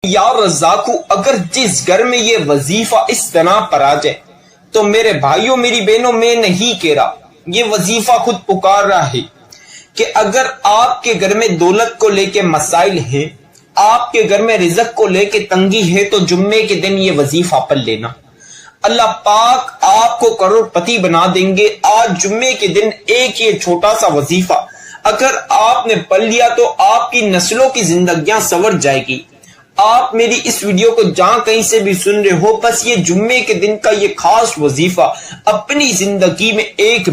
یا رزاقو، اگر جس گھر میں یہ وظیفہ اس طرح پر آ جائے تو میرے بھائیوں میری بہنوں، میں نہیں کہہ رہا، یہ وظیفہ خود پکار رہا ہے کہ اگر آپ کے گھر میں دولت کو لے کے مسائل ہیں، آپ کے گھر میں رزق کو لے کے تنگی ہے، تو جمعے کے دن یہ وظیفہ پڑھ لینا، اللہ پاک آپ کو کروڑ پتی بنا دیں گے۔ آج جمعے کے دن ایک یہ چھوٹا سا وظیفہ اگر آپ نے پڑھ لیا تو آپ کی نسلوں کی زندگیاں سنور جائے گی۔ آپ میری اس ویڈیو کو جہاں کہیں سے بھی سن رہے ہو، بس یہ جمعے کے دن کا یہ خاص وظیفہ اپنی زندگی میں ایک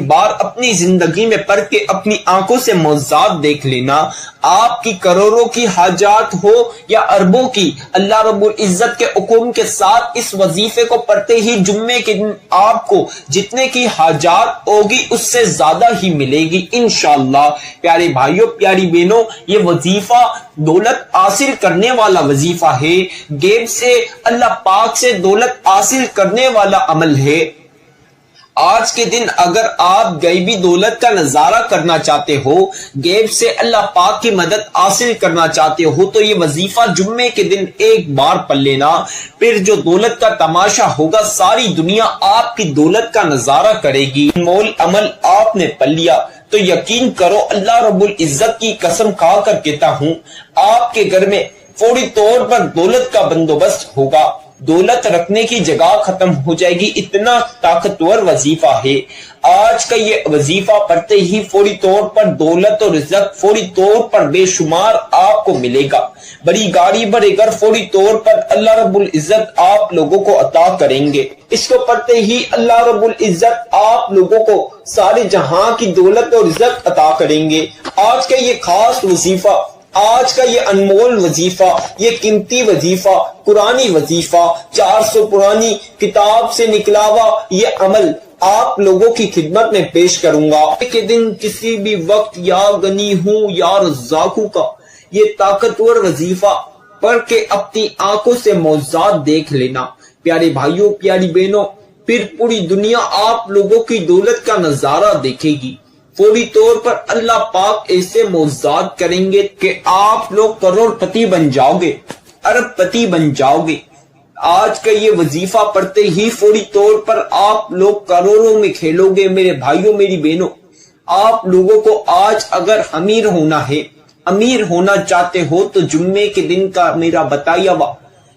بار اپنی زندگی میں پڑھ کے اپنی آنکھوں سے معجزات دیکھ لینا۔ آپ کی کروڑوں کی حاجات ہو یا اربوں کی، اللہ رب العزت کے حکم کے ساتھ اس وظیفے کو پڑھتے ہی جمعے کے دن آپ کو جتنے کی حاجات ہوگی اس سے زیادہ ہی ملے گی انشاءاللہ۔ پیارے بھائیوں پیاری بہنوں، یہ وظیفہ دولت حاصل کرنے والا وظیفہ ہے، غیب سے اللہ پاک سے دولت حاصل کرنے والا عمل ہے۔ آج کے دن اگر آپ غیبی دولت کا نظارہ کرنا چاہتے ہو، غیب سے اللہ پاک کی مدد حاصل کرنا چاہتے ہو، تو یہ وظیفہ جمعے کے دن ایک بار پڑھ لینا۔ پھر جو دولت کا تماشا ہوگا، ساری دنیا آپ کی دولت کا نظارہ کرے گی۔ مول عمل آپ نے پڑھ لیا تو یقین کرو، اللہ رب العزت کی قسم کھا کر کہتا ہوں، آپ کے گھر میں فوری طور پر دولت کا بندوبست ہوگا، دولت رکھنے کی جگہ ختم ہو جائے گی، اتنا طاقتور وظیفہ ہے۔ آج کا یہ وظیفہ پڑھتے ہی فوری طور پر دولت اور رزق فوری طور پر بے شمار آپ کو ملے گا۔ بڑی گاڑی بڑے گھر فوری طور پر اللہ رب العزت آپ لوگوں کو عطا کریں گے۔ اس کو پڑھتے ہی اللہ رب العزت آپ لوگوں کو سارے جہاں کی دولت اور رزق عطا کریں گے۔ آج کا یہ خاص وظیفہ، آج کا یہ انمول وظیفہ، یہ قیمتی وظیفہ، قرآنی وظیفہ، 400 پرانی کتاب سے نکلا ہوا یہ عمل آپ لوگوں کی خدمت میں پیش کروں گا۔ ایک دن کسی بھی وقت یا غنی ہوں یا رزاقوں کا یہ طاقتور وظیفہ پڑھ کے اپنی آنکھوں سے معجزات دیکھ لینا۔ پیارے بھائیوں پیاری بہنوں، پھر پوری دنیا آپ لوگوں کی دولت کا نظارہ دیکھے گی۔ فوری طور پر اللہ پاک ایسے معجزات کریں گے کہ آپ لوگ کروڑ پتی بن جاؤ گے، ارب پتی بن جاؤ گے۔ آج کا یہ وظیفہ پڑھتے ہی فوری طور پر آپ لوگ کروڑوں میں کھیلو گے۔ میرے بھائیوں میری بہنوں، آپ لوگوں کو آج اگر امیر ہونا ہے، امیر ہونا چاہتے ہو، تو جمعے کے دن کا میرا بتایا ہوا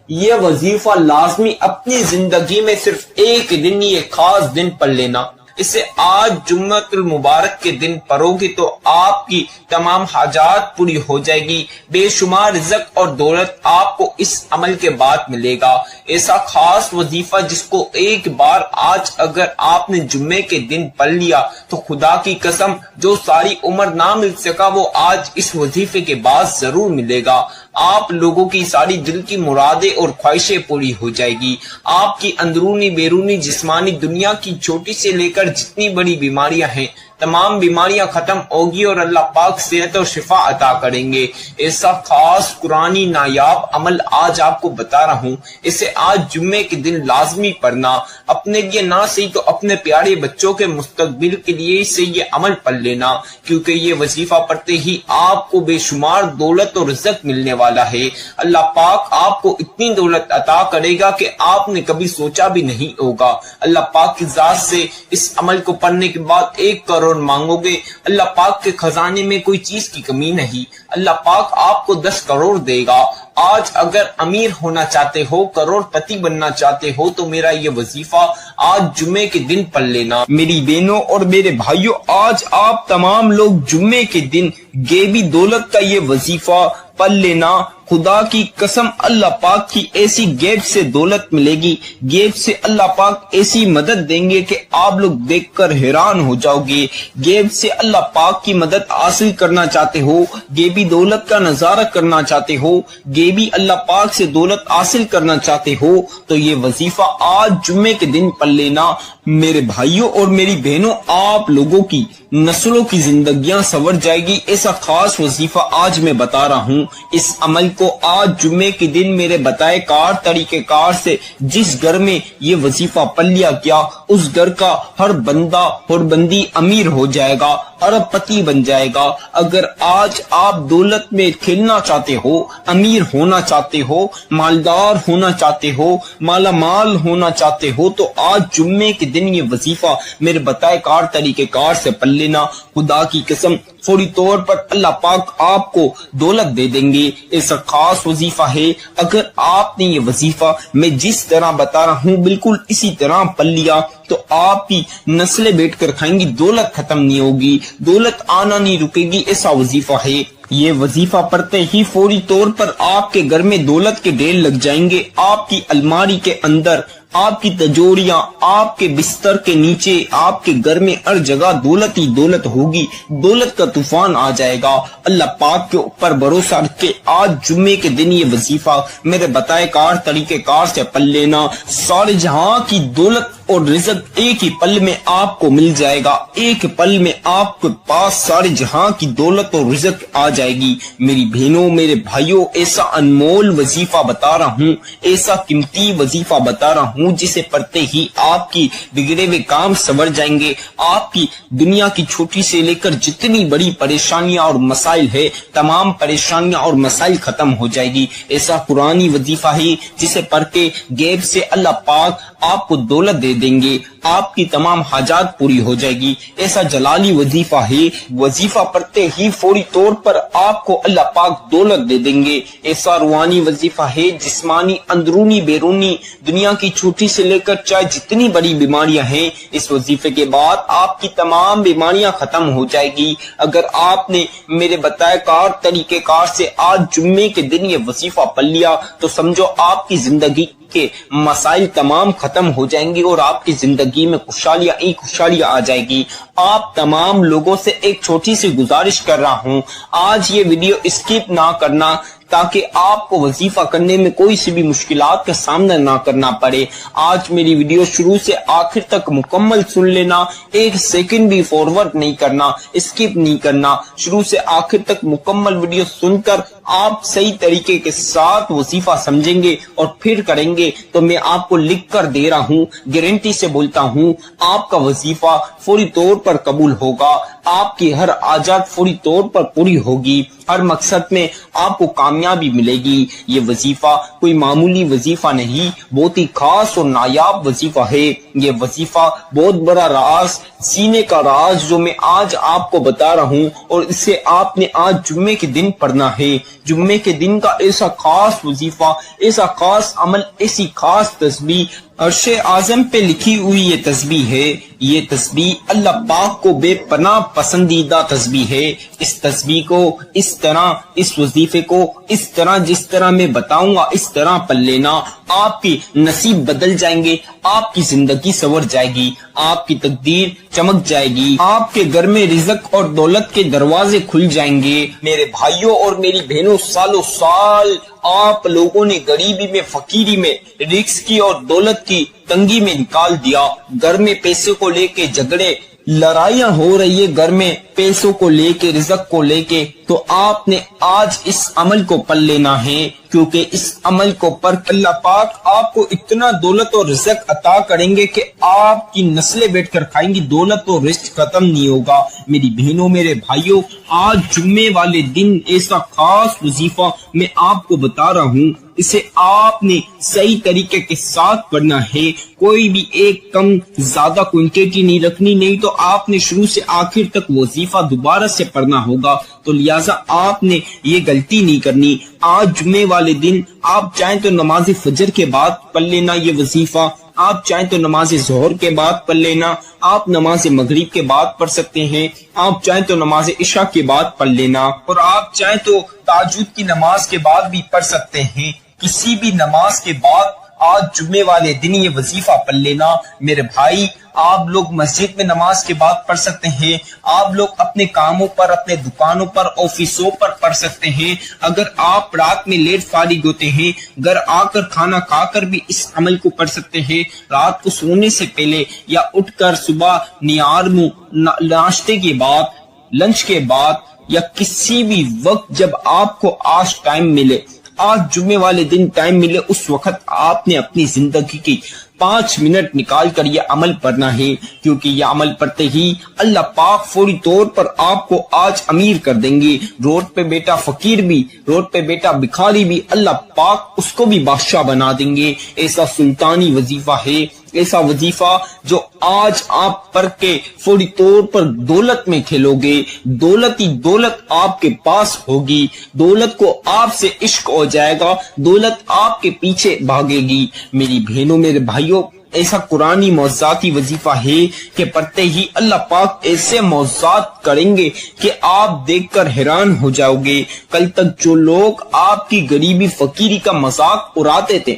یہ وظیفہ لازمی اپنی زندگی میں صرف ایک دن، یہ خاص دن پڑھ لینا۔ اسے آج جمعۃ المبارک کے دن پڑھو گے تو آپ کی تمام حاجات پوری ہو جائے گی، بے شمار رزق اور دولت آپ کو اس عمل کے بعد ملے گا۔ ایسا خاص وظیفہ جس کو ایک بار آج اگر آپ نے جمعے کے دن پڑھ لیا تو خدا کی قسم جو ساری عمر نہ مل سکا وہ آج اس وظیفے کے بعد ضرور ملے گا۔ آپ لوگوں کی ساری دل کی مرادیں اور خواہشیں پوری ہو جائے گی۔ آپ کی اندرونی بیرونی جسمانی دنیا کی چھوٹی سے لے کر جتنی بڑی بیماریاں ہیں، تمام بیماریاں ختم ہوگی اور اللہ پاک صحت اور شفا عطا کریں گے۔ ایسا خاص قرآنی نایاب عمل آج آپ کو بتا رہا ہوں، اسے آج جمعے کے دن لازمی پڑھنا، اپنے لیے نہ صحیح تو اپنے پیارے بچوں کے مستقبل کے لیے سے یہ عمل پڑھ لینا، کیونکہ یہ وظیفہ پڑھتے ہی آپ کو بے شمار دولت اور رزق ملنے والا ہے۔ اللہ پاک آپ کو اتنی دولت عطا کرے گا کہ آپ نے کبھی سوچا بھی نہیں ہوگا۔ اللہ پاک کی ذات سے اس عمل کو پڑھنے کے بعد 1 کروڑ مانگو گے، اللہ پاک کے خزانے میں کوئی چیز کی کمی نہیں، اللہ پاک آپ کو 10 کروڑ دے گا۔ آج اگر امیر ہونا چاہتے ہو، کروڑ پتی بننا چاہتے ہو، تو میرا یہ وظیفہ آج جمعے کے دن پڑھ لینا۔ میری بہنوں اور میرے بھائیوں، آج آپ تمام لوگ جمعے کے دن غیبی دولت کا یہ وظیفہ پڑھ لینا۔ خدا کی قسم اللہ پاک کی ایسی غیب سے دولت ملے گی، غیب سے اللہ پاک ایسی مدد دیں گے کہ آپ لوگ دیکھ کر حیران ہو جاؤ گے۔ غیب سے اللہ پاک کی مدد حاصل کرنا چاہتے ہو، غیبی دولت کا نظارہ کرنا چاہتے ہو، غیبی اللہ پاک سے دولت حاصل کرنا چاہتے ہو، تو یہ وظیفہ آج جمعے کے دن پڑھ لینا۔ میرے بھائیوں اور میری بہنوں، آپ لوگوں کی نسلوں کی زندگیاں سنور جائے گی۔ ایسا خاص وظیفہ آج میں بتا رہا ہوں، اس عمل کو آج جمعے کے دن میرے بتائے کار طریقہ کار سے جس گھر میں یہ وظیفہ پڑھ لیا گیا اس گھر کا ہر بندہ اور بندی امیر ہو جائے گا، ارب پتی بن جائے گا۔ اگر آج آپ دولت میں کھیلنا چاہتے ہو، امیر ہونا چاہتے ہو، مالدار ہونا چاہتے ہو، مالا مال ہونا چاہتے ہو، تو آج جمعے کے دن یہ وظیفہ میرے بتائے کار طریقہ کار سے پڑھ لینا۔ خدا کی قسم فوری طور پر اللہ پاک آپ کو دولت دے دیں گے۔ ایسا خاص وظیفہ ہے، اگر آپ نے یہ وظیفہ میں جس طرح بتا رہا ہوں بالکل اسی طرح پڑھ لیا تو آپ کی نسلیں بیٹھ کر کھائیں گی، دولت ختم نہیں ہوگی، دولت آنا نہیں رکے گی۔ ایسا وظیفہ ہے، یہ وظیفہ پڑھتے ہی فوری طور پر آپ کے گھر میں دولت کے ڈھیر لگ جائیں گے۔ آپ کی الماری کے اندر، آپ کی تجوریاں، آپ کے بستر کے نیچے، آپ کے گھر میں ہر جگہ دولت ہی دولت ہوگی، دولت کا طوفان آ جائے گا۔ اللہ پاک کے اوپر بھروسہ رکھ کے آج جمعے کے دن یہ وظیفہ میرے بتائے کار طریقہ کار سے پڑھ لینا۔ سارے جہاں کی دولت اور رزق ایک ہی پل میں آپ کو مل جائے گا، ایک پل میں آپ کے پاس سارے جہاں کی دولت اور رزق آ جائے گی۔ میری بہنوں، میرے بھائیوں، ایسا انمول وظیفہ بتا رہا ہوں، ایسا قیمتی وظیفہ بتا رہا ہوں جسے پڑھتے ہی آپ کی بگڑے ہوئے کام سنور جائیں گے، آپ کی دنیا کی چھوٹی سے لے کر جتنی بڑی پریشانیاں اور مسائل ہے تمام پریشانیاں اور مسائل ختم ہو جائے گی۔ ایسا قرآنی وظیفہ ہے جسے پڑھ کے غیب سے اللہ پاک آپ کو دولت دے دیں گے، آپ کی تمام حاجات پوری ہو جائے گی۔ ایسا جلالی وظیفہ ہے، وظیفہ پڑھتے ہی فوری طور پر آپ کو اللہ پاک دولت دے دیں گے۔ ایسا روحانی وظیفہ ہے، جسمانی اندرونی بیرونی دنیا کی چھوٹی سے لے کر چاہے جتنی بڑی بیماریاں ہیں، اس وظیفے کے بعد آپ کی تمام بیماریاں ختم ہو جائے گی۔ اگر آپ نے میرے بتائے کار طریقہ کار سے آج جمعے کے دن یہ وظیفہ پڑھ لیا تو سمجھو آپ کی زندگی کے مسائل تمام ختم ہو جائیں گے اور آپ کی زندگی میں خوشحالیاں ہی خوشحالیاں آ جائے گی۔ آپ تمام لوگوں سے ایک چھوٹی سی گزارش کر رہا ہوں، آج یہ ویڈیو اسکپ نہ کرنا تاکہ آپ کو وظیفہ کرنے میں کوئی سی بھی مشکلات کا سامنا نہ کرنا پڑے۔ آج میری ویڈیو شروع سے آخر تک مکمل سن لینا، ایک سیکنڈ بھی فارورڈ نہیں کرنا، اسکپ نہیں کرنا، شروع سے آخر تک مکمل ویڈیو سن کر آپ صحیح طریقے کے ساتھ وظیفہ سمجھیں گے اور پھر کریں گے تو میں آپ کو لکھ کر دے رہا ہوں، گارنٹی سے بولتا ہوں، آپ کا وظیفہ فوری طور پر قبول ہوگا، آپ کی ہر حاجات فوری طور پر پوری ہوگی، ہر مقصد میں آپ کو کامیابی ملے گی۔ یہ وظیفہ کوئی معمولی وظیفہ نہیں، بہت ہی خاص اور نایاب وظیفہ ہے۔ یہ وظیفہ بہت بڑا راز، سینے کا راز جو میں آج آپ کو بتا رہا ہوں، اور اسے آپ نے آج جمعے کے دن پڑھنا ہے۔ جمعے کے دن کا ایسا خاص وظیفہ، ایسا خاص عمل، ایسی خاص تسبیح، عرش اعظم پہ لکھی ہوئی یہ تسبیح ہے۔ یہ تسبیح اللہ پاک کو بے پناہ پسندیدہ تسبیح ہے۔ اس تسبیح کو اس طرح، اس وظیفے کو اس طرح جس طرح میں بتاؤں گا اس طرح پڑھ لینا، آپ کی نصیب بدل جائیں گے، آپ کی زندگی سنور جائے گی، آپ کی تقدیر چمک جائے گی، آپ کے گھر میں رزق اور دولت کے دروازے کھل جائیں گے۔ میرے بھائیوں اور میری بہنوں، سالوں سال آپ لوگوں نے غریبی میں، فقیری میں، رزق کی اور دولت کی تنگی میں نکال دیا۔ گھر میں پیسے کو لے کے جھگڑے، لڑائیاں ہو رہی ہے گھر میں پیسوں کو لے کے، رزق کو لے کے، تو آپ نے آج اس عمل کو پڑھ لینا ہے، کیونکہ اس عمل کو پڑھ اللہ پاک آپ کو اتنا دولت اور رزق عطا کریں گے کہ آپ کی نسلیں بیٹھ کر کھائیں گی، دولت اور رزق ختم نہیں ہوگا۔ میری بہنوں، میرے بھائیوں، آج جمعے والے دن ایسا خاص وظیفہ میں آپ کو بتا رہا ہوں، اسے آپ نے صحیح طریقے کے ساتھ پڑھنا ہے، کوئی بھی ایک کم زیادہ کوانٹیٹی نہیں رکھنی، نہیں تو آپ نے شروع سے آخر تک وظیفہ دوبارہ سے پڑھنا ہوگا، تو لہٰذا آپ نے یہ غلطی نہیں کرنی۔ آج جمعے والے دن آپ چاہیں تو نماز فجر کے بعد پڑھ لینا یہ وظیفہ، آپ چاہیں تو نماز ظہر کے بعد پڑھ لینا، آپ نماز مغرب کے بعد پڑھ سکتے ہیں، آپ چاہیں تو نماز عشاء کے بعد پڑھ لینا، اور آپ چاہیں تو تہجد کی نماز کے بعد بھی پڑھ سکتے ہیں۔ کسی بھی نماز کے بعد آج جمعے والے دن یہ وظیفہ پڑھ لینا۔ میرے بھائی، آپ لوگ مسجد میں نماز کے بعد پڑھ سکتے ہیں، آپ لوگ اپنے کاموں پر، اپنے دکانوں پر، آفسوں پر پڑھ سکتے ہیں۔ اگر آپ رات میں لیٹ فارغ ہوتے ہیں، گھر آ کر کھانا کھا کر بھی اس عمل کو پڑھ سکتے ہیں۔ رات کو سونے سے پہلے یا اٹھ کر صبح نیار منہ ناشتے کے بعد، لنچ کے بعد، یا کسی بھی وقت جب آپ کو آج ٹائم ملے، آج جمعے والے دن ٹائم ملے اس وقت آپ نے اپنی زندگی کی 5 منٹ نکال کر یہ عمل پڑھنا ہے، کیونکہ یہ عمل پڑھتے ہی اللہ پاک فوری طور پر آپ کو آج امیر کر دیں گے۔ روڈ پہ بیٹا فقیر بھی، روڈ پہ بیٹا بکھاری بھی، اللہ پاک اس کو بھی بادشاہ بنا دیں گے۔ ایسا سلطانی وظیفہ ہے، ایسا وظیفہ جو آج آپ پڑھ کے فوری طور پر دولت میں کھیلو گے، دولت ہی دولت آپ کے پاس ہوگی، دولت کو آپ سے عشق ہو جائے گا، دولت آپ کے پیچھے بھاگے گی۔ میری بہنوں میرے بھائیوں، ایسا قرآنی معجزاتی وظیفہ ہے کہ پڑھتے ہی اللہ پاک ایسے معجزات کریں گے کہ آپ دیکھ کر حیران ہو جاؤ گے۔ کل تک جو لوگ آپ کی غریبی فقیری کا مذاق اڑاتے تھے،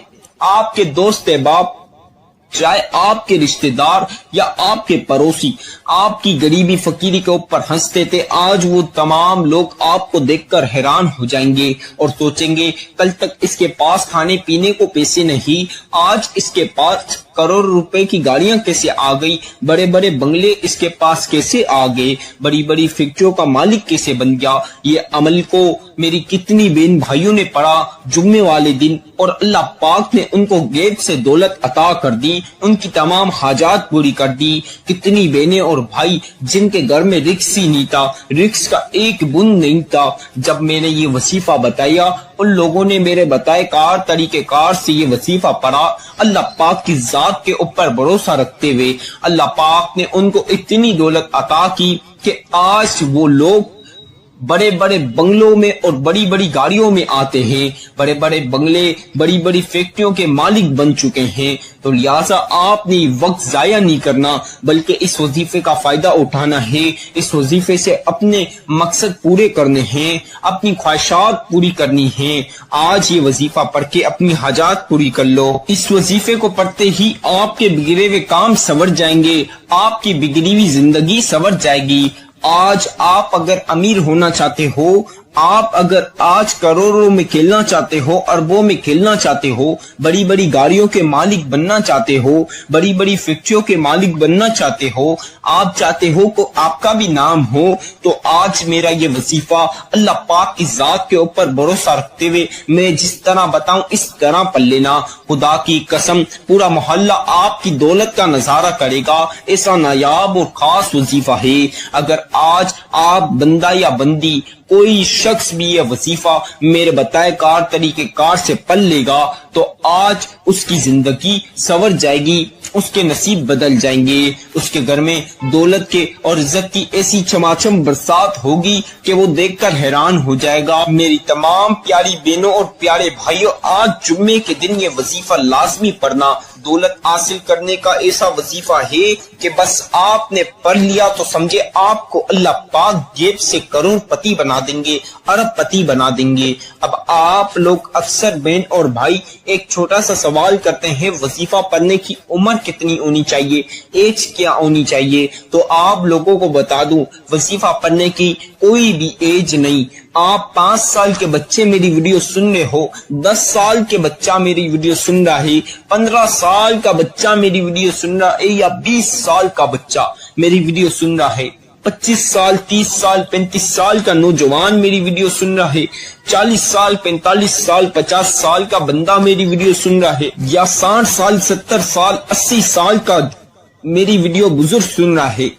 آپ کے دوست احباب، چاہے آپ کے رشتہ دار یا آپ کے پڑوسی، آپ کی غریبی فقیری کے اوپر ہنستے تھے، آج وہ تمام لوگ آپ کو دیکھ کر حیران ہو جائیں گے اور سوچیں گے کل تک اس کے پاس کھانے پینے کو پیسے نہیں، آج اس کے پاس کروڑ روپے کی گاڑیاں کیسے آ گئی، بڑے بڑے بنگلے اس کے پاس کیسے آ گئے، بڑی بڑی فیکٹریوں کا مالک کیسے بن گیا۔ یہ عمل کو میری کتنی بہن بھائیوں نے پڑھا جمعے والے دن، اور اللہ پاک نے ان کو غیب سے دولت عطا کر دی، ان کی تمام حاجات پوری کر دی۔ کتنی بہنیں اور بھائی جن کے گھر میں رکس ہی نہیں تھا، رکس کا ایک بند نہیں تھا، جب میں نے یہ وظیفہ بتایا ان لوگوں نے میرے بتائے طریقہ کار سے یہ وظیفہ پڑھا۔ اللہ پاک کی ذات کے اوپر بھروسہ رکھتے ہوئے اللہ پاک نے ان کو اتنی دولت عطا کی کہ آج وہ لوگ بڑے بڑے بنگلوں میں اور بڑی بڑی گاڑیوں میں آتے ہیں، بڑے بڑے بنگلے، بڑی بڑی فیکٹریوں کے مالک بن چکے ہیں۔ تو لہٰذا آپ نے وقت ضائع نہیں کرنا، بلکہ اس وظیفے کا فائدہ اٹھانا ہے، اس وظیفے سے اپنے مقصد پورے کرنے ہیں، اپنی خواہشات پوری کرنی ہیں۔ آج یہ وظیفہ پڑھ کے اپنی حاجات پوری کر لو۔ اس وظیفے کو پڑھتے ہی آپ کے بگڑے ہوئے کام سنور جائیں گے، آپ کی بگڑی ہوئی زندگی سنور جائے گی۔ آج آپ اگر امیر ہونا چاہتے ہو، آپ اگر آج کروڑوں میں کھیلنا چاہتے ہو، اربوں میں کھیلنا چاہتے ہو، بڑی بڑی گاڑیوں کے مالک بننا چاہتے ہو، بڑی بڑی فیکٹریوں کے مالک بننا چاہتے ہو، آپ چاہتے ہو کہ آپ کا بھی نام ہو، تو آج میرا یہ وظیفہ اللہ پاک کی ذات کے اوپر بھروسہ رکھتے ہوئے میں جس طرح بتاؤں اس طرح پڑھ لینا۔ خدا کی قسم پورا محلہ آپ کی دولت کا نظارہ کرے گا۔ ایسا نایاب اور خاص وظیفہ ہے، اگر آج آپ بندہ یا بندی کوئی شخص بھی یہ وظیفہ میرے بتائے طریقہ کار سے پڑھ لے گا تو آج اس کی زندگی سنور جائے گی، اس کے نصیب بدل جائیں گے، اس کے گھر میں دولت کے اور عزت کی ایسی چماچم برسات ہوگی کہ وہ دیکھ کر حیران ہو جائے گا۔ میری تمام پیاری بہنوں اور پیارے بھائیوں، آج جمعے کے دن یہ وظیفہ لازمی پڑھنا۔ دولت حاصل کرنے کا ایسا وظیفہ ہے کہ بس آپ نے پڑھ لیا تو سمجھے آپ کو اللہ پاک جیب سے کروڑ پتی بنا دیں گے، ارب پتی بنا دیں گے۔ اب آپ لوگ اکثر بہن اور بھائی ایک چھوٹا سا سوال کرتے ہیں، وظیفہ پڑھنے کی عمر کتنی ہونی چاہیے، ایج کیا ہونی چاہیے؟ تو آپ لوگوں کو بتا دوں، وظیفہ پڑھنے کی کوئی بھی ایج نہیں۔ آپ 5 سال کے بچے میری ویڈیو سن رہے ہو، 10 سال کے بچہ میری ویڈیو سن رہا ہے، 15 سال کا بچہ میری ویڈیو سن رہا ہے، یا 20 سال کا بچہ میری ویڈیو سن رہا ہے، 25 سال 30 سال 35 سال کا نوجوان میری ویڈیو سن رہا ہے، 40 سال 45 سال 50 سال کا بندہ میری ویڈیو سن رہا ہے، یا 60 سال 70 سال 80 سال کا میری ویڈیو بزرگ سن رہا ہے۔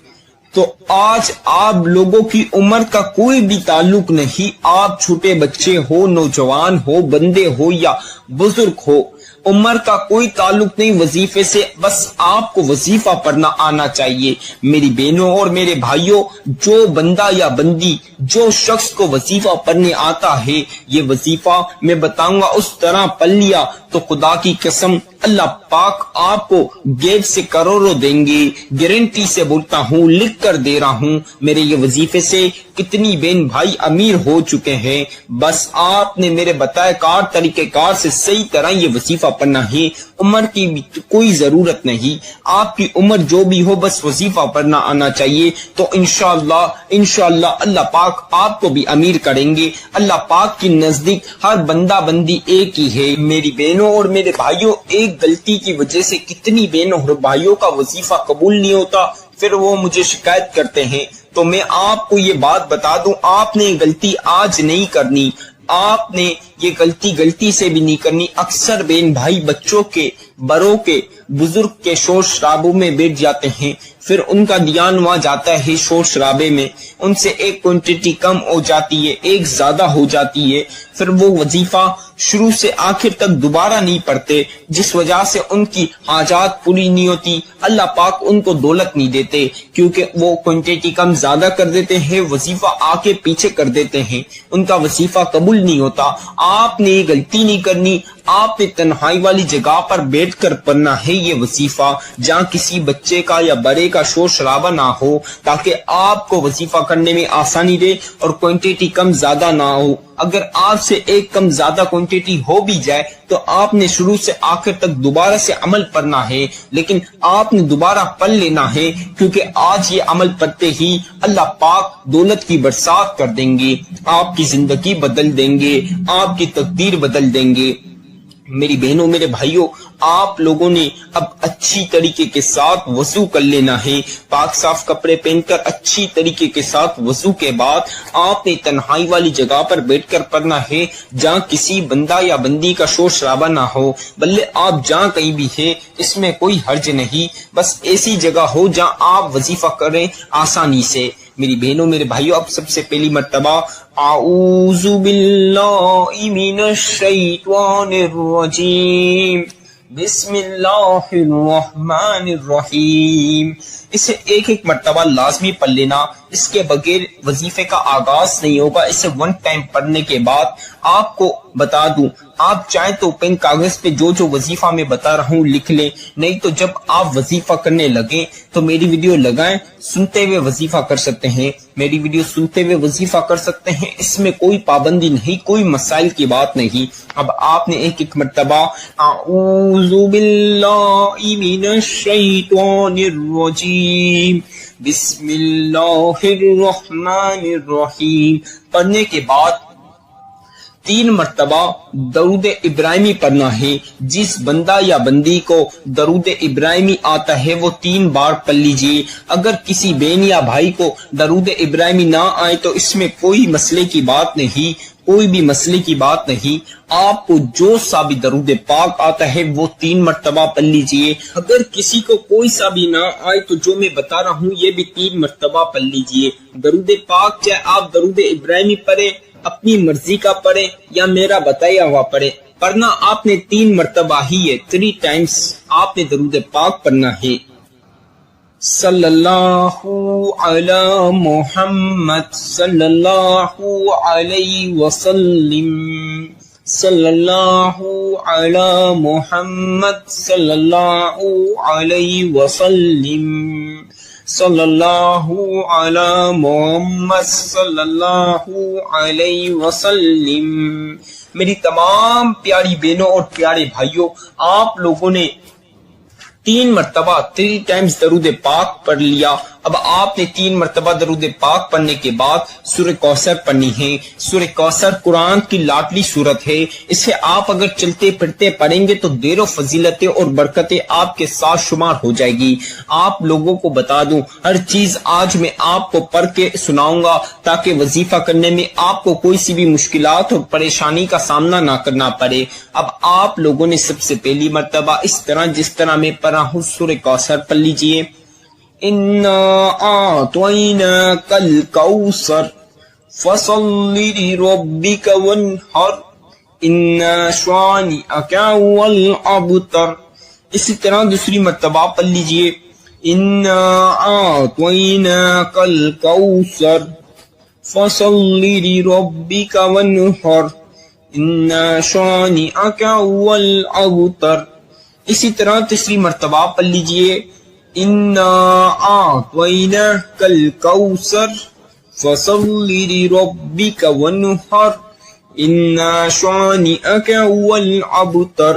تو آج آپ لوگوں کی عمر کا کوئی بھی تعلق نہیں، آپ چھوٹے بچے ہو، نوجوان ہو، بندے ہو یا بزرگ ہو، عمر کا کوئی تعلق نہیں وظیفے سے، بس آپ کو وظیفہ پڑھنا آنا چاہیے۔ میری بہنوں اور میرے بھائیوں، جو بندہ یا بندی، جو شخص کو وظیفہ پڑھنے آتا ہے، یہ وظیفہ میں بتاؤں گا اس طرح پڑھ لیا تو خدا کی قسم اللہ پاک آپ کو غیب سے کروڑوں دیں گے، گارنٹی سے بولتا ہوں، لکھ کر دے رہا ہوں۔ میرے یہ وظیفے سے کتنی بہن بھائی امیر ہو چکے ہیں، بس آپ نے میرے بتائے طریقہ کار سے صحیح طرح یہ وظیفہ پڑھنا ہے۔ عمر کی بھی کوئی ضرورت نہیں، آپ کی عمر جو بھی ہو، بس وظیفہ پڑھنا آنا چاہیے، تو انشاءاللہ اللہ پاک آپ کو بھی امیر کریں گے۔ اللہ پاک کی نزدیک ہر بندہ بندی ایک ہی ہے۔ میری بہنوں اور میرے بھائیوں، ایک غلطی کی وجہ سے کتنی بہنوں اور بھائیوں کا وظیفہ قبول نہیں ہوتا، پھر وہ مجھے شکایت کرتے ہیں۔ تو میں آپ کو یہ بات بتا دوں، آپ نے غلطی آج نہیں کرنی، آپ نے یہ غلطی سے بھی نہیں کرنی۔ اکثر بہن بھائی بچوں کے، بڑوں کے، بزرگ کے شور شرابوں میں بیٹھ جاتے ہیں، پھر ان کا دھیان وہاں جاتا ہے شور شرابے میں، ان سے ایک کوانٹٹی کم ہو جاتی ہے، ایک زیادہ ہو جاتی ہے، پھر وہ وظیفہ شروع سے آخر تک دوبارہ نہیں پڑھتے، جس وجہ سے ان کی حاجات پوری نہیں ہوتی۔ اللہ پاک ان کو دولت نہیں دیتے کیونکہ وہ کوانٹٹی کم زیادہ کر دیتے ہیں، وظیفہ آگے پیچھے کر دیتے ہیں، ان کا وظیفہ قبول نہیں ہوتا۔ آپ نے یہ غلطی نہیں کرنی، آپ نے تنہائی والی جگہ پر بیٹھ کر پڑھنا ہے یہ وظیفہ، جہاں کسی بچے کا یا بڑے کا شور شرابہ نہ ہو، تاکہ آپ کو وظیفہ کرنے میں آسانی دے اور کوانٹٹی کم زیادہ نہ ہو۔ اگر آپ سے ایک کم زیادہ کوانٹٹی ہو بھی جائے تو آپ نے شروع سے آخر تک دوبارہ سے عمل پڑھنا ہے، لیکن آپ نے دوبارہ پڑھ لینا ہے، کیونکہ آج یہ عمل پڑھتے ہی اللہ پاک دولت کی برسات کر دیں گے، آپ کی زندگی بدل دیں گے، آپ کی تقدیر بدل دیں گے۔ میری بہنوں، میرے بھائیوں، آپ لوگوں نے اب اچھی طریقے کے ساتھ وضو کر لینا ہے، پاک صاف کپڑے پہن کر اچھی طریقے کے ساتھ وضو کے بعد آپ نے تنہائی والی جگہ پر بیٹھ کر پڑھنا ہے، جہاں کسی بندہ یا بندی کا شور شرابہ نہ ہو، بلکہ آپ جہاں کہیں بھی ہیں اس میں کوئی حرج نہیں، بس ایسی جگہ ہو جہاں آپ وظیفہ کریں آسانی سے۔ میری بہنوں، میرے بھائیوں، اب سب سے پہلی مرتبہ اعوذ باللہ من الشیطان الرجیم، بسم اللہ الرحمن الرحیم، اسے ایک مرتبہ لازمی پڑھ لینا، اس کے بغیر وظیفے کا آغاز نہیں ہوگا۔ اسے 1 ٹائم پڑھنے کے بعد آپ کو بتا دوں، آپ چاہیں تو پین کاغذ پہ جو وظیفہ میں بتا رہا ہوں لکھ لیں، نہیں تو جب آپ وظیفہ کرنے لگیں تو میری ویڈیو لگائیں، سنتے ہوئے وظیفہ کر سکتے ہیں، میری ویڈیو سنتے ہوئے وظیفہ کر سکتے ہیں، اس میں کوئی پابندی نہیں، کوئی مسائل کی بات نہیں۔ اب آپ نے ایک مرتبہ اعوذ باللہ من الشیطان الرجیم، بسم اللہ الرحمن الرحیم پڑھنے کے بعد 3 مرتبہ درود ابراہیمی پڑھنا ہے۔ جس بندہ یا بندی کو درود ابراہیمی آتا ہے وہ 3 بار پڑھ لیجئے۔ اگر کسی بہن یا بھائی کو درود ابراہیمی نہ آئے تو اس میں کوئی مسئلے کی بات نہیں، کوئی بھی مسئلے کی بات نہیں، آپ کو جو سا بھی درود پاک آتا ہے وہ 3 مرتبہ پڑھ لیجئے۔ اگر کسی کو کوئی سا بھی نہ آئے تو جو میں بتا رہا ہوں یہ بھی 3 مرتبہ پڑھ لیجئے۔ درود پاک چاہے آپ درود ابراہیمی پڑھیں، اپنی مرضی کا پڑھیں یا میرا بتایا ہوا پڑھیں، پڑھنا آپ نے 3 مرتبہ ہی ہے، 3 ٹائمز آپ نے درود پاک پڑھنا ہے۔ صلی اللہ علی محمد صلی اللہ علیہ وسلم، صلی اللہ علی محمد صلی اللہ علیہ وسلم، صلی اللہ علی محمد صلی اللہ علیہ وسلم۔ میری تمام پیاری بہنوں اور پیارے بھائیوں، آپ لوگوں نے 3 مرتبہ 3 ٹائمز درود پاک پڑھ لیا۔ اب آپ نے 3 مرتبہ درود پاک پڑھنے کے بعد سورہ کوثر پڑھنی ہے۔ سورہ کوثر قرآن کی لاڈلی سورت ہے، اسے آپ اگر چلتے پھرتے پڑھیں گے تو دیر و فضیلتیں اور برکتیں آپ کے ساتھ شمار ہو جائے گی۔ آپ لوگوں کو بتا دوں، ہر چیز آج میں آپ کو پڑھ کے سناؤں گا تاکہ وظیفہ کرنے میں آپ کو کوئی سی بھی مشکلات اور پریشانی کا سامنا نہ کرنا پڑے۔ اب آپ لوگوں نے سب سے پہلی مرتبہ اس طرح جس طرح میں پڑھا ہوں سورہ کوثر پڑھ لیجئے۔ اِنَّا أَعْطَيْنَاكَ الْكَوْثَرَ فَصَلِّ لِرَبِّكَ وَانْحَرْ إِنَّ شَانِئَكَ هُوَ الْأَبْتَرُ۔ اسی طرح دوسری مرتبہ پڑھ لیجئے، اِنَّا أَعْطَيْنَاكَ الْكَوْثَرَ فَصَلِّ لِرَبِّكَ وَانْحَرْ إِنَّ شَانِئَكَ هُوَ الْأَبْتَرُ۔ اسی طرح تیسری مرتبہ پڑھ لیجئے، اِنَّا أَعْطَيْنَاكَ الْكَوْثَرَ فَصَلِّ لِرَبِّكَ وَانْحَرْ إِنَّ شَانِئَكَ هُوَ الْأَبْتَرُ۔